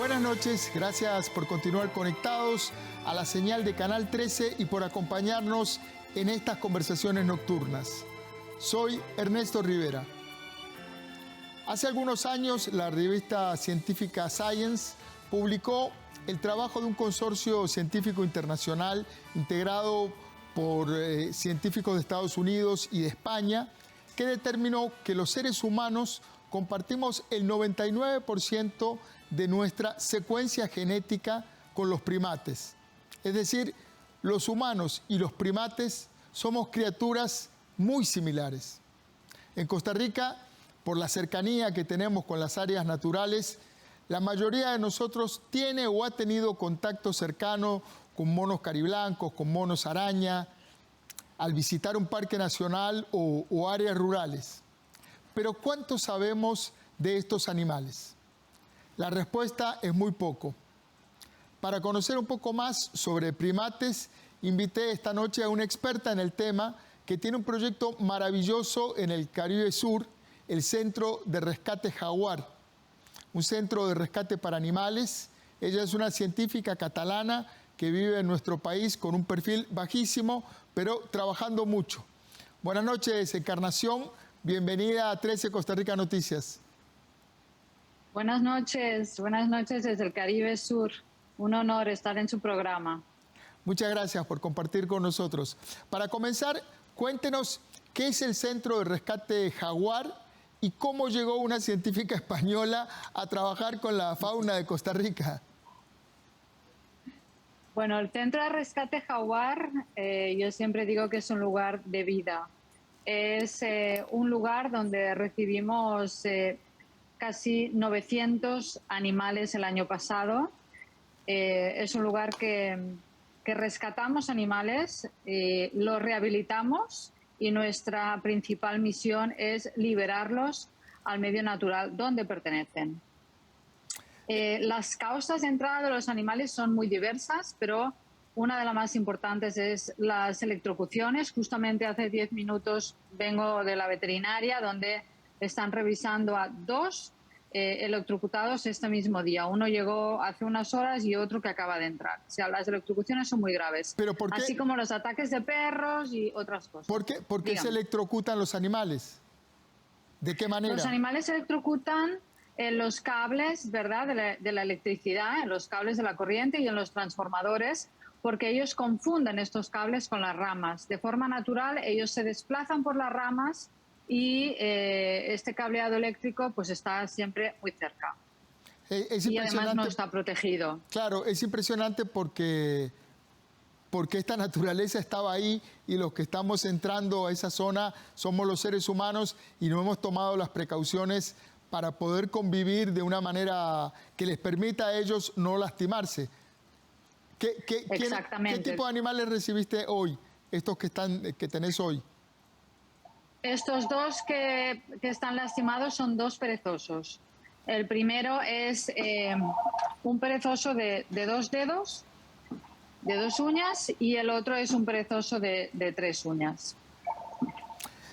Buenas noches, gracias por continuar conectados a la señal de Canal 13 y por acompañarnos en estas conversaciones nocturnas. Soy Ernesto Rivera. Hace algunos años la revista científica Science publicó el trabajo de un consorcio científico internacional integrado por científicos de Estados Unidos y de España, que determinó que los seres humanos compartimos el 99% de nuestra secuencia genética con los primates. Es decir, los humanos y los primates somos criaturas muy similares. En Costa Rica, por la cercanía que tenemos con las áreas naturales, la mayoría de nosotros tiene o ha tenido contacto cercano con monos cariblancos, con monos araña, al visitar un parque nacional o áreas rurales. Pero ¿cuánto sabemos de estos animales? La respuesta es muy poco. Para conocer un poco más sobre primates, invité esta noche a una experta en el tema que tiene un proyecto maravilloso en el Caribe Sur, el Centro de Rescate Jaguar, un centro de rescate para animales. Ella es una científica catalana que vive en nuestro país con un perfil bajísimo, pero trabajando mucho. Buenas noches, Encarnación. Bienvenida a 13 Costa Rica Noticias. Buenas noches desde el Caribe Sur. Un honor estar en su programa. Muchas gracias por compartir con nosotros. Para comenzar, cuéntenos qué es el Centro de Rescate Jaguar y cómo llegó una científica española a trabajar con la fauna de Costa Rica. Bueno, el Centro de Rescate Jaguar, yo siempre digo que es un lugar de vida. Es un lugar donde recibimos casi 900 animales el año pasado. Es un lugar que rescatamos animales, los rehabilitamos y nuestra principal misión es liberarlos al medio natural donde pertenecen. Las causas de entrada de los animales son muy diversas, pero una de las más importantes es las electrocuciones. Justamente hace 10 minutos vengo de la veterinaria donde están revisando a 2 electrocutados este mismo día. Uno llegó hace unas horas y otro que acaba de entrar. O sea, las electrocuciones son muy graves. ¿Pero por qué? Así como los ataques de perros y otras cosas. ¿Por qué se electrocutan los animales? ¿De qué manera? Los animales se electrocutan en los cables, ¿verdad?, de la electricidad, en los cables de la corriente y en los transformadores, porque ellos confunden estos cables con las ramas. De forma natural, ellos se desplazan por las ramas y este cableado eléctrico pues está siempre muy cerca. Y además no está protegido. Claro, es impresionante porque esta naturaleza estaba ahí y los que estamos entrando a esa zona somos los seres humanos y no hemos tomado las precauciones para poder convivir de una manera que les permita a ellos no lastimarse. Exactamente. ¿Qué tipo de animales recibiste hoy, estos que tenés hoy? Estos 2 que están lastimados son 2 perezosos. El primero es un perezoso de 2 dedos, de 2 uñas, y el otro es un perezoso de 3 uñas.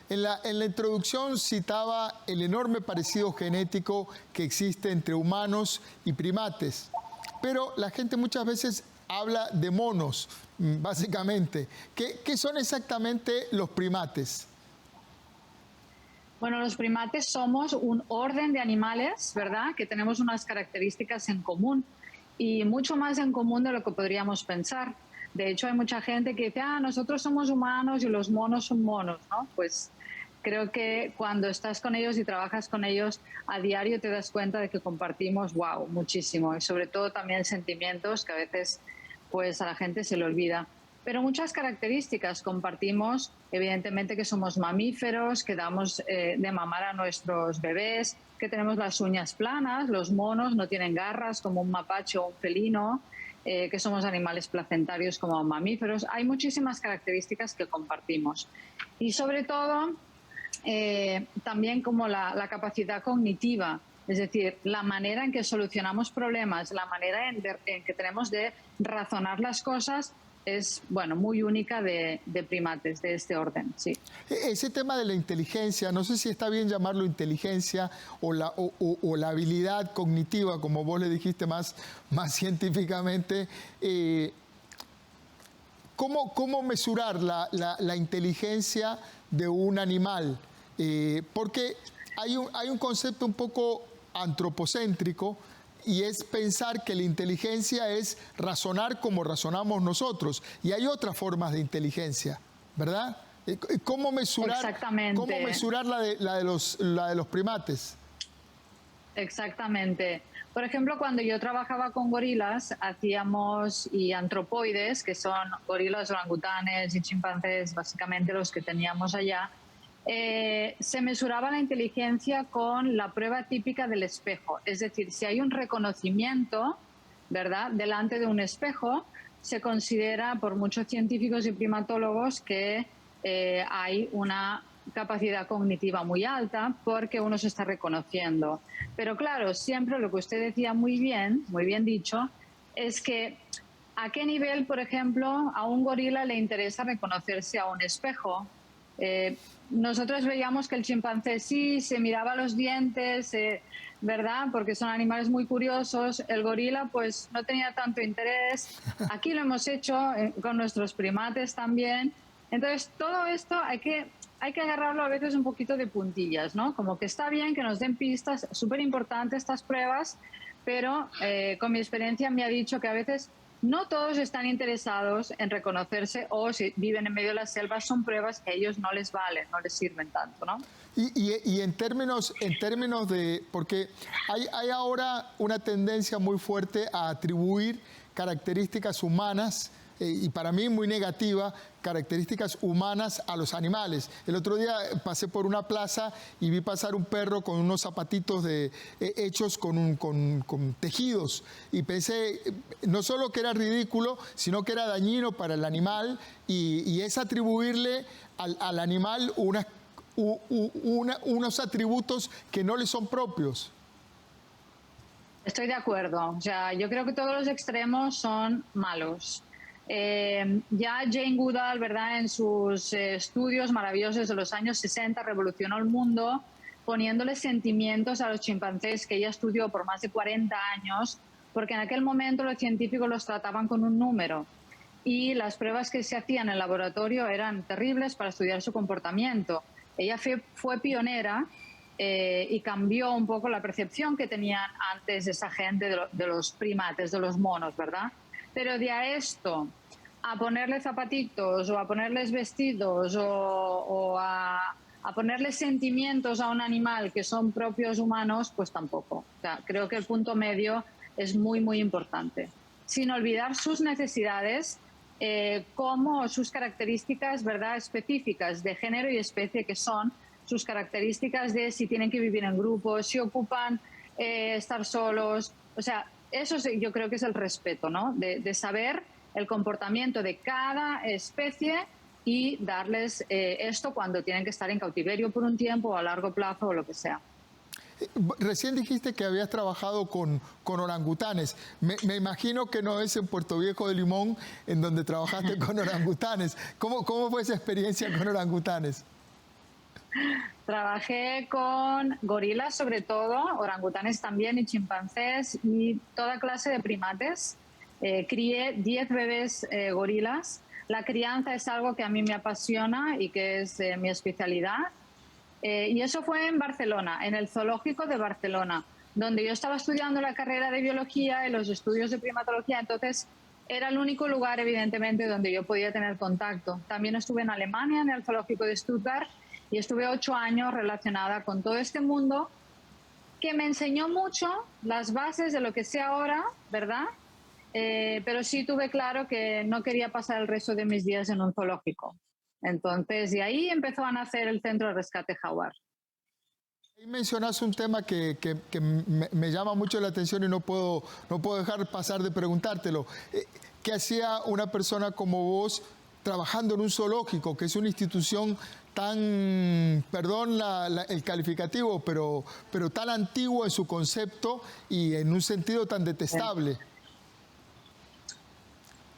En la introducción citaba el enorme parecido genético que existe entre humanos y primates, pero la gente muchas veces habla de monos, básicamente. ¿Qué son exactamente los primates? Bueno, los primates somos un orden de animales, ¿verdad?, que tenemos unas características en común y mucho más en común de lo que podríamos pensar. De hecho, hay mucha gente que dice, nosotros somos humanos y los monos son monos, ¿no? Pues creo que cuando estás con ellos y trabajas con ellos a diario te das cuenta de que compartimos, muchísimo, y sobre todo también sentimientos que a veces pues a la gente se le olvida. Pero muchas características compartimos, evidentemente que somos mamíferos, que damos de mamar a nuestros bebés, que tenemos las uñas planas, los monos no tienen garras como un mapache o un felino, que somos animales placentarios como mamíferos. Hay muchísimas características que compartimos. Y sobre todo, también como la capacidad cognitiva, es decir, la manera en que solucionamos problemas, la manera en que tenemos de razonar las cosas, es bueno, muy única de primates de este orden, sí. Ese tema de la inteligencia, no sé si está bien llamarlo inteligencia o la habilidad cognitiva, como vos le dijiste más científicamente. ¿Cómo mesurar la inteligencia de un animal? Porque hay un concepto un poco antropocéntrico, y es pensar que la inteligencia es razonar como razonamos nosotros. Y hay otras formas de inteligencia, ¿verdad? ¿Cómo mesurar la de los primates? Exactamente. Por ejemplo, cuando yo trabajaba con gorilas, y antropoides, que son gorilas, orangutanes y chimpancés, básicamente los que teníamos allá, se mesuraba la inteligencia con la prueba típica del espejo. Es decir, si hay un reconocimiento, ¿verdad?, delante de un espejo, se considera por muchos científicos y primatólogos que hay una capacidad cognitiva muy alta porque uno se está reconociendo. Pero claro, siempre lo que usted decía muy bien dicho, es que a qué nivel, por ejemplo, a un gorila le interesa reconocerse a un espejo. Nosotros veíamos que el chimpancé sí se miraba los dientes, ¿verdad? Porque son animales muy curiosos. El gorila pues no tenía tanto interés. Aquí lo hemos hecho con nuestros primates también. Entonces todo esto hay que agarrarlo a veces un poquito de puntillas, ¿no? Como que está bien que nos den pistas, súper importante estas pruebas, pero con mi experiencia me ha dicho que a veces no todos están interesados en reconocerse, o si viven en medio de la selva son pruebas que a ellos no les valen, no les sirven tanto, ¿no? Y en términos de, porque hay ahora una tendencia muy fuerte a atribuir características humanas, y para mí muy negativa, características humanas a los animales. El otro día pasé por una plaza y vi pasar un perro con unos zapatitos hechos con tejidos, y pensé no solo que era ridículo, sino que era dañino para el animal, y es atribuirle al animal unos atributos que no le son propios. Estoy de acuerdo. O sea, yo creo que todos los extremos son malos. Ya Jane Goodall, ¿verdad?, en sus estudios maravillosos de los años 60 revolucionó el mundo poniéndole sentimientos a los chimpancés, que ella estudió por más de 40 años, porque en aquel momento los científicos los trataban con un número y las pruebas que se hacían en el laboratorio eran terribles para estudiar su comportamiento. Ella fue pionera y cambió un poco la percepción que tenían antes esa gente de los primates, de los monos, ¿verdad? Pero de a esto, a ponerle zapatitos o a ponerles vestidos o a ponerle sentimientos a un animal que son propios humanos, pues tampoco. O sea, creo que el punto medio es muy, muy importante. Sin olvidar sus necesidades, como sus características, ¿verdad?, específicas de género y especie, que son sus características de si tienen que vivir en grupos, si ocupan estar solos. O sea, eso yo creo que es el respeto, ¿no? De saber el comportamiento de cada especie y darles esto cuando tienen que estar en cautiverio por un tiempo o a largo plazo o lo que sea. Recién dijiste que habías trabajado con orangutanes. Me imagino que no es en Puerto Viejo de Limón en donde trabajaste con orangutanes. ¿Cómo fue esa experiencia con orangutanes? Trabajé con gorilas sobre todo, orangutanes también y chimpancés y toda clase de primates. Crié 10 bebés gorilas. La crianza es algo que a mí me apasiona y que es mi especialidad. Y eso fue en Barcelona, en el Zoológico de Barcelona, donde yo estaba estudiando la carrera de biología y los estudios de primatología. Entonces era el único lugar, evidentemente, donde yo podía tener contacto. También estuve en Alemania, en el Zoológico de Stuttgart, y estuve 8 años relacionada con todo este mundo, que me enseñó mucho las bases de lo que sé ahora, ¿verdad? Pero sí tuve claro que no quería pasar el resto de mis días en un zoológico. Entonces, de ahí empezó a nacer el Centro de Rescate Jaguar. Ahí mencionas un tema que me llama mucho la atención y no puedo dejar pasar de preguntártelo. ¿Qué hacía una persona como vos trabajando en un zoológico, que es una institución tan, perdón el calificativo, pero tan antiguo en su concepto y en un sentido tan detestable?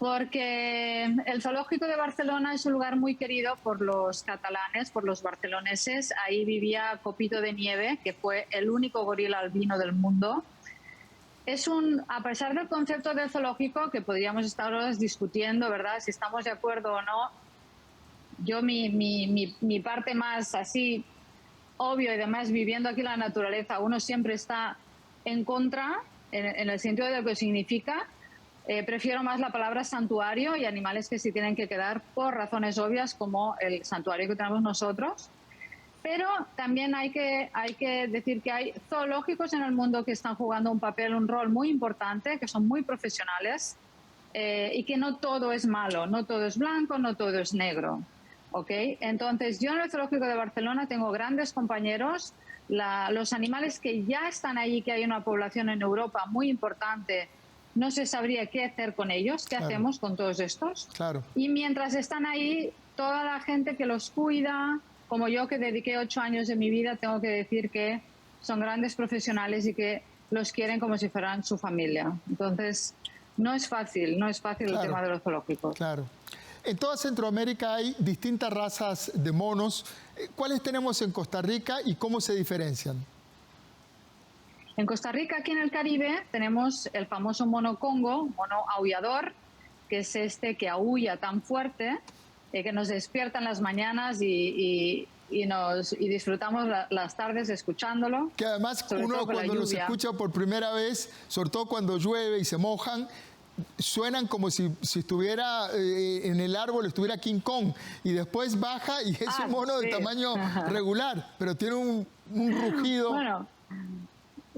Porque el zoológico de Barcelona es un lugar muy querido por los catalanes, por los barceloneses. Ahí vivía Copito de Nieve, que fue el único gorila albino del mundo. A pesar del concepto de zoológico, que podríamos estar horas discutiendo, ¿verdad? Si estamos de acuerdo o no, yo mi parte más así, obvio, y además viviendo aquí la naturaleza, uno siempre está en contra, en el sentido de lo que significa. Prefiero más la palabra santuario y animales que sí tienen que quedar por razones obvias, como el santuario que tenemos nosotros. Pero también hay que decir que hay zoológicos en el mundo que están jugando un rol muy importante, que son muy profesionales, y que no todo es malo, no todo es blanco, no todo es negro. ¿Okay? Entonces, yo en el zoológico de Barcelona tengo grandes compañeros. Los animales que ya están allí, que hay una población en Europa muy importante, no se sabría qué hacer con ellos, qué hacemos con todos estos. Y mientras están ahí, toda la gente que los cuida, como yo que dediqué 8 años de mi vida, tengo que decir que son grandes profesionales y que los quieren como si fueran su familia. Entonces, no es fácil el tema de los zoológicos. Claro. En toda Centroamérica hay distintas razas de monos. ¿Cuáles tenemos en Costa Rica y cómo se diferencian? En Costa Rica, aquí en el Caribe, tenemos el famoso mono congo, mono aullador, que es este que aúlla tan fuerte, que nos despierta en las mañanas y disfrutamos las tardes escuchándolo. Que además uno cuando los escucha por primera vez, sobre todo cuando llueve y se mojan, suenan como si estuviera en el árbol, estuviera King Kong, y después baja y es un mono de tamaño regular, pero tiene un rugido. Bueno,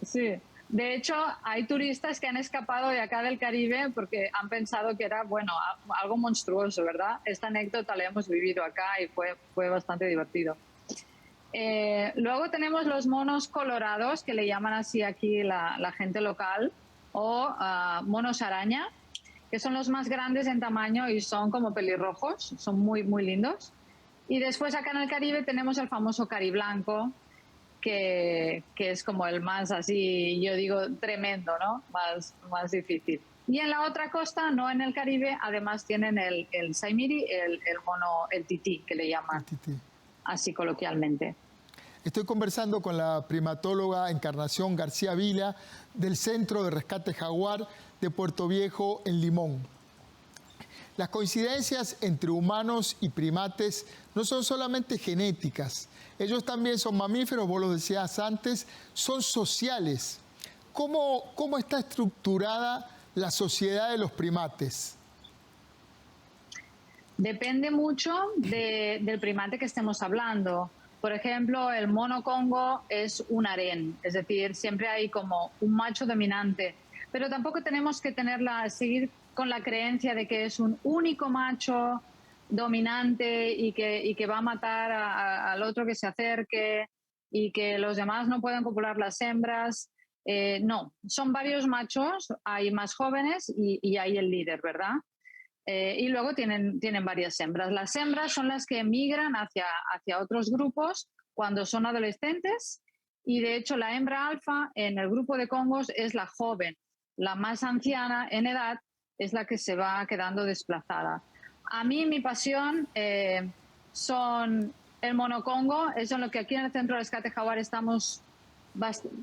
sí. De hecho, hay turistas que han escapado de acá del Caribe porque han pensado que era, bueno, algo monstruoso, ¿verdad? Esta anécdota la hemos vivido acá y fue bastante divertido. Luego tenemos los monos colorados, que le llaman así aquí la gente local, o monos araña, que son los más grandes en tamaño y son como pelirrojos, son muy, muy lindos. Y después acá en el Caribe tenemos el famoso cariblanco, que es como el más así, yo digo, tremendo, ¿no? Más difícil. Y en la otra costa, no en el Caribe, además tienen el saimiri, el mono, el tití, que le llaman así coloquialmente. Estoy conversando con la primatóloga Encarnación García Vila del Centro de Rescate Jaguar de Puerto Viejo, en Limón. Las coincidencias entre humanos y primates no son solamente genéticas, ellos también son mamíferos, vos lo decías antes, son sociales. ¿Cómo está estructurada la sociedad de los primates? Depende mucho del primate que estemos hablando. Por ejemplo, el mono congo es un harén, es decir, siempre hay como un macho dominante, pero tampoco tenemos que seguir con la creencia de que es un único macho dominante y que va a matar al otro que se acerque y que los demás no pueden copular las hembras. No, son varios machos, hay más jóvenes y hay el líder, ¿verdad? Y luego tienen varias hembras. Las hembras son las que emigran hacia otros grupos cuando son adolescentes, y de hecho la hembra alfa en el grupo de congos es la joven, la más anciana en edad es la que se va quedando desplazada. A mí mi pasión son el monocongo, eso en lo que aquí en el Centro de Rescate Jaguar estamos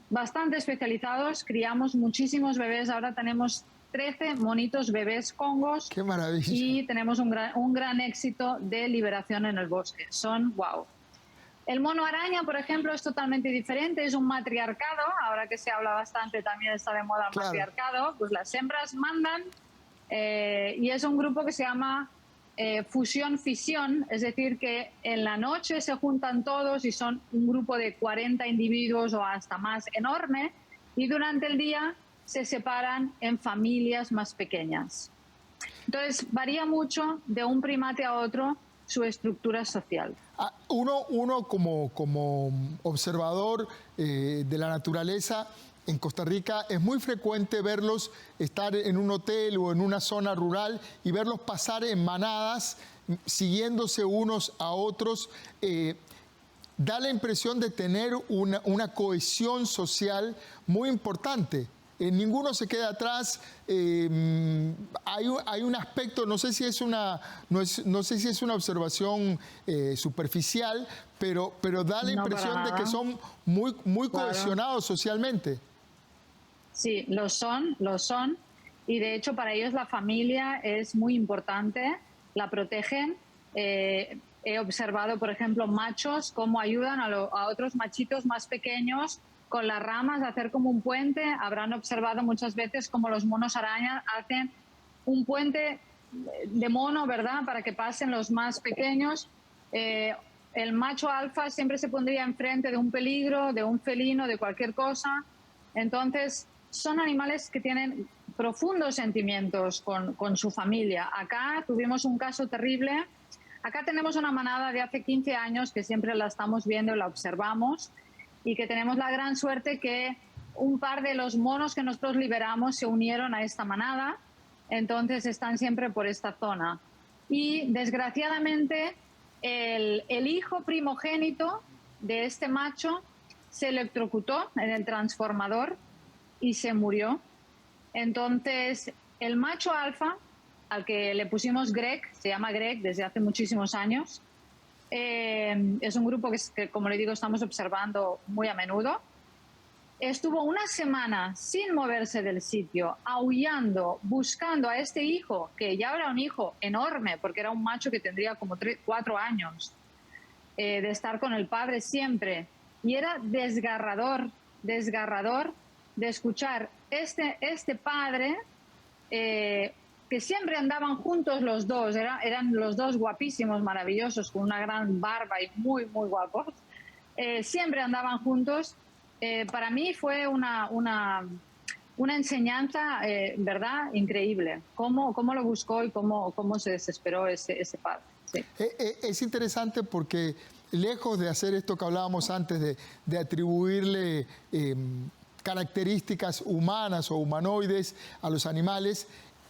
bastante especializados, criamos muchísimos bebés, ahora tenemos 13 monitos bebés congos. ¡Qué maravilla! Y tenemos un gran éxito de liberación en el bosque. Son wow. El mono araña, por ejemplo, es totalmente diferente, es un matriarcado, ahora que se habla bastante también está de moda el matriarcado, pues las hembras mandan y es un grupo que se llama fusión-fisión, es decir, que en la noche se juntan todos y son un grupo de 40 individuos o hasta más enorme, y durante el día se separan en familias más pequeñas. Entonces, varía mucho de un primate a otro su estructura social. Uno como observador de la naturaleza en Costa Rica, es muy frecuente verlos estar en un hotel o en una zona rural y verlos pasar en manadas, siguiéndose unos a otros. Da la impresión de tener una cohesión social muy importante. ninguno se queda atrás. Hay un aspecto, no sé si es una, no sé si es una observación superficial, pero da la impresión de que son muy cohesionados socialmente. Sí, lo son, y de hecho para ellos la familia es muy importante, la protegen. He observado, por ejemplo, machos cómo ayudan a otros machitos más pequeños con las ramas a hacer como un puente. Habrán observado muchas veces cómo los monos araña hacen un puente de mono, ¿verdad?, para que pasen los más pequeños. El macho alfa siempre se pondría enfrente de un peligro, de un felino, de cualquier cosa. Entonces, son animales que tienen profundos sentimientos con su familia. Acá tuvimos un caso terrible. Acá tenemos una manada de hace 15 años que siempre la estamos viendo y la observamos, y que tenemos la gran suerte que un par de los monos que nosotros liberamos se unieron a esta manada, entonces están siempre por esta zona. Y desgraciadamente el hijo primogénito de este macho se electrocutó en el transformador y se murió. Entonces el macho alfa, al que le pusimos Greg, se llama Greg desde hace muchísimos años, es un grupo que, como le digo, estamos observando muy a menudo. Estuvo una semana sin moverse del sitio, aullando, buscando a este hijo, que ya era un hijo enorme, porque era un macho que tendría como 4 años, de estar con el padre siempre. Y era desgarrador de escuchar este padre, que siempre andaban juntos los dos, eran los dos guapísimos, maravillosos, con una gran barba y muy, muy guapos. Siempre andaban juntos. Para mí fue una enseñanza, ¿verdad?, increíble. Cómo lo buscó y cómo se desesperó ese padre. Sí. Es interesante porque lejos de hacer esto que hablábamos antes, de atribuirle características humanas o humanoides a los animales,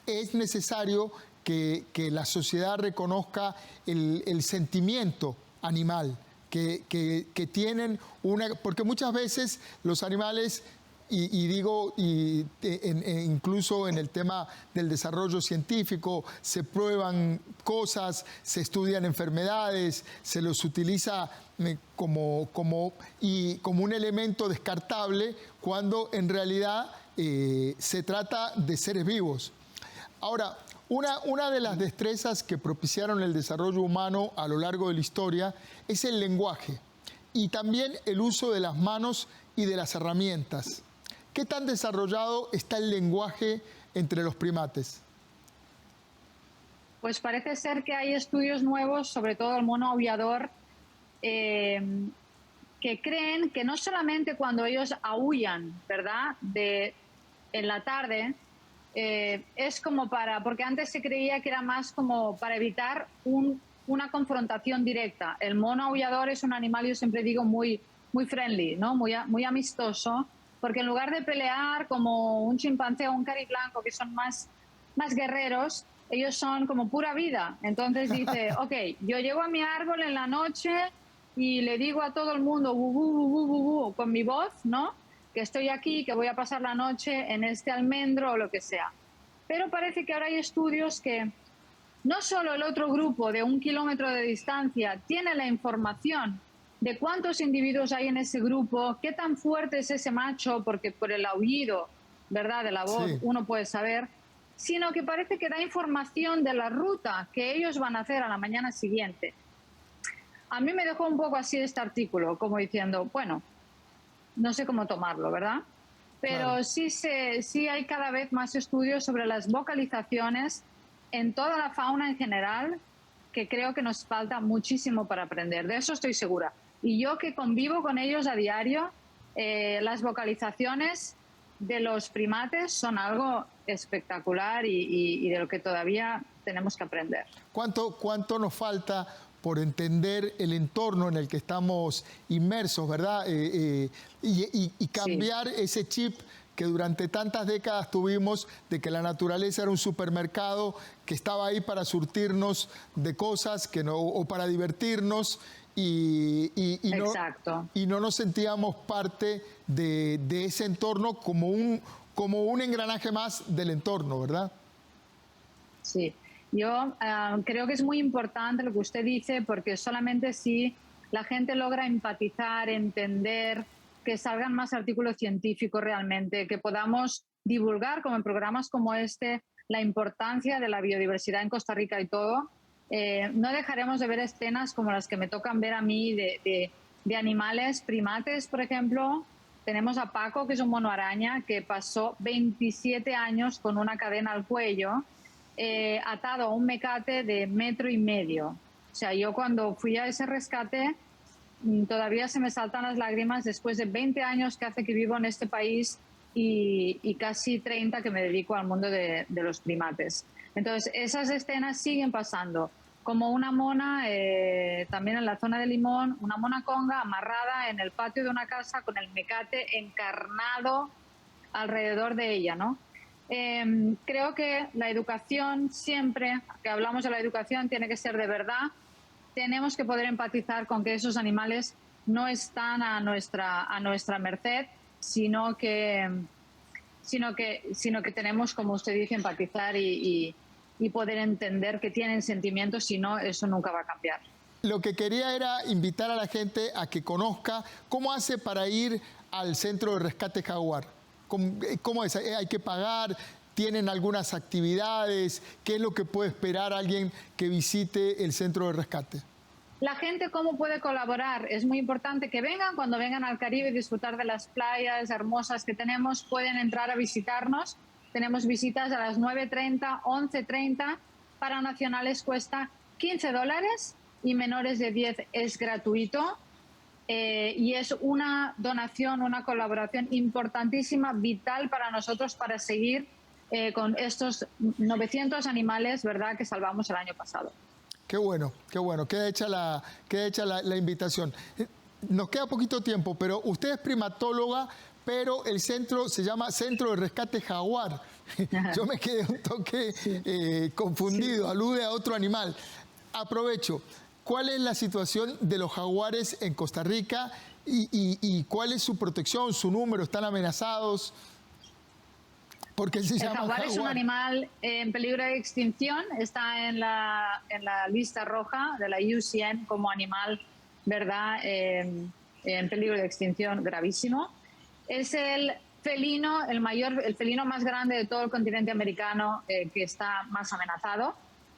es necesario que la sociedad reconozca el sentimiento animal que tienen porque muchas veces los animales, incluso en el tema del desarrollo científico, se prueban cosas, se estudian enfermedades, se los utiliza como un elemento descartable, cuando en realidad se trata de seres vivos. Ahora, una de las destrezas que propiciaron el desarrollo humano a lo largo de la historia es el lenguaje y también el uso de las manos y de las herramientas. ¿Qué tan desarrollado está el lenguaje entre los primates? Pues parece ser que hay estudios nuevos, sobre todo el mono aullador, que creen que no solamente cuando ellos aúllan, ¿verdad?, en la tarde, es como porque antes se creía que era más como para evitar una confrontación directa. El mono aullador es un animal, yo siempre digo, muy, muy friendly, ¿no?, muy amistoso, porque en lugar de pelear como un chimpancé o un cariblanco, que son más guerreros, ellos son como pura vida. Entonces dice, ok, yo llego a mi árbol en la noche y le digo a todo el mundo, bu, bu, bu, bu, bu, bu, con mi voz, ¿no?, que estoy aquí, que voy a pasar la noche en este almendro o lo que sea. Pero parece que ahora hay estudios que no solo el otro grupo de 1 kilómetro de distancia tiene la información de cuántos individuos hay en ese grupo, qué tan fuerte es ese macho, porque por el aullido, ¿verdad?, de la voz, sí, uno puede saber, sino que parece que da información de la ruta que ellos van a hacer a la mañana siguiente. A mí me dejó un poco así este artículo, como diciendo, bueno, no sé cómo tomarlo, ¿verdad? Pero claro, sí hay cada vez más estudios sobre las vocalizaciones en toda la fauna en general, que creo que nos falta muchísimo para aprender. De eso estoy segura. Y yo, que convivo con ellos a diario, las vocalizaciones de los primates son algo espectacular y de lo que todavía tenemos que aprender. ¿Cuánto nos falta por entender el entorno en el que estamos inmersos, ¿verdad? Y cambiar sí, ese chip que durante tantas décadas tuvimos de que la naturaleza era un supermercado que estaba ahí para surtirnos de cosas o para divertirnos y no nos sentíamos parte de ese entorno como como un engranaje más del entorno, ¿verdad? Sí, yo creo que es muy importante lo que usted dice, porque solamente si la gente logra empatizar, entender, que salgan más artículos científicos realmente, que podamos divulgar, como en programas como este, la importancia de la biodiversidad en Costa Rica y todo, no dejaremos de ver escenas como las que me tocan ver a mí de animales, primates, por ejemplo. Tenemos a Paco, que es un mono araña, que pasó 27 años con una cadena al cuello, atado a un mecate de 1,5 metros. O sea, yo cuando fui a ese rescate, todavía se me saltan las lágrimas después de 20 años que hace que vivo en este país y casi 30 que me dedico al mundo de los primates. Entonces, esas escenas siguen pasando. Como una mona, también en la zona de Limón, una mona conga amarrada en el patio de una casa con el mecate encarnado alrededor de ella, ¿no? Creo que la educación, siempre que hablamos de la educación, tiene que ser de verdad. Tenemos que poder empatizar con que esos animales no están a nuestra merced, sino que tenemos, como usted dice, empatizar y poder entender que tienen sentimientos, si no, eso nunca va a cambiar. Lo que quería era invitar a la gente a que conozca cómo hace para ir al centro de rescate jaguar. ¿Cómo es? ¿Hay que pagar? ¿Tienen algunas actividades? ¿Qué es lo que puede esperar alguien que visite el centro de rescate? La gente, ¿cómo puede colaborar? Es muy importante que vengan, cuando vengan al Caribe y disfrutar de las playas hermosas que tenemos, pueden entrar a visitarnos. Tenemos visitas a las 9:30, 11:30. Para nacionales cuesta $15 y menores de 10 es gratuito. Y es una donación, una colaboración importantísima, vital para nosotros para seguir con estos 900 animales, ¿verdad?, que salvamos el año pasado. Qué bueno, qué bueno. Queda hecha la invitación. Nos queda poquito tiempo, pero usted es primatóloga, pero el centro se llama Centro de Rescate Jaguar. Yo me quedé un toque confundido, sí. Alude a otro animal. Aprovecho. ¿Cuál es la situación de los jaguares en Costa Rica y cuál es su protección, su número? ¿Están amenazados? Porque el jaguar es un animal en peligro de extinción, está en la lista roja de la IUCN como animal, ¿verdad?, en peligro de extinción gravísimo. Es el felino, el felino más grande de todo el continente americano que está más amenazado.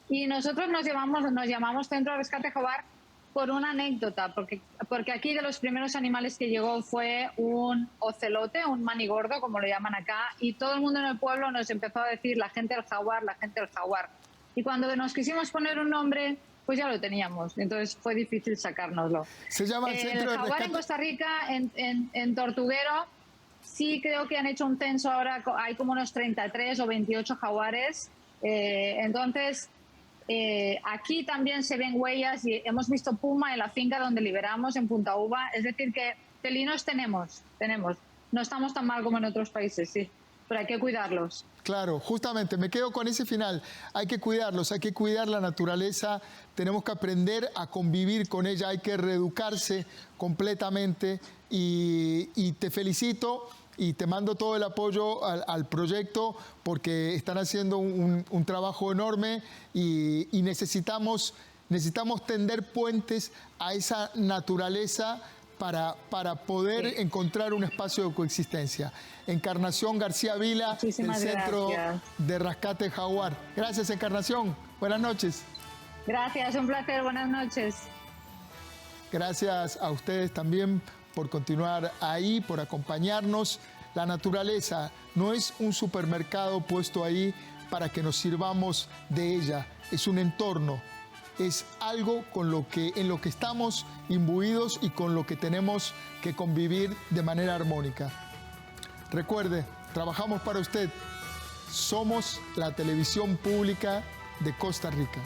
Y nosotros nos llamamos Centro de Rescate Jaguar por una anécdota, porque aquí de los primeros animales que llegó fue un ocelote, un manigordo, como lo llaman acá, y todo el mundo en el pueblo nos empezó a decir la gente del jaguar, la gente del jaguar. Y cuando nos quisimos poner un nombre, pues ya lo teníamos, entonces fue difícil sacárnoslo. Se llama el Centro de jaguar Rescate en Costa Rica, en Tortuguero, sí creo que han hecho un censo ahora, hay como unos 33 o 28 jaguares, entonces... aquí también se ven huellas y hemos visto puma en la finca donde liberamos en Punta Uva, es decir que felinos tenemos, no estamos tan mal como en otros países, sí, pero hay que cuidarlos. Claro, justamente, me quedo con ese final, hay que cuidarlos, hay que cuidar la naturaleza, tenemos que aprender a convivir con ella, hay que reeducarse completamente y te felicito. Y te mando todo el apoyo al proyecto porque están haciendo un trabajo enorme y necesitamos tender puentes a esa naturaleza para poder encontrar un espacio de coexistencia. Encarnación García Vila, del Centro de Rescate Jaguar. Gracias, Encarnación. Buenas noches. Gracias, un placer. Buenas noches. Gracias a ustedes también por continuar ahí, por acompañarnos. La naturaleza no es un supermercado puesto ahí para que nos sirvamos de ella, es un entorno, es algo en lo que estamos imbuidos y con lo que tenemos que convivir de manera armónica. Recuerde, trabajamos para usted, somos la televisión pública de Costa Rica.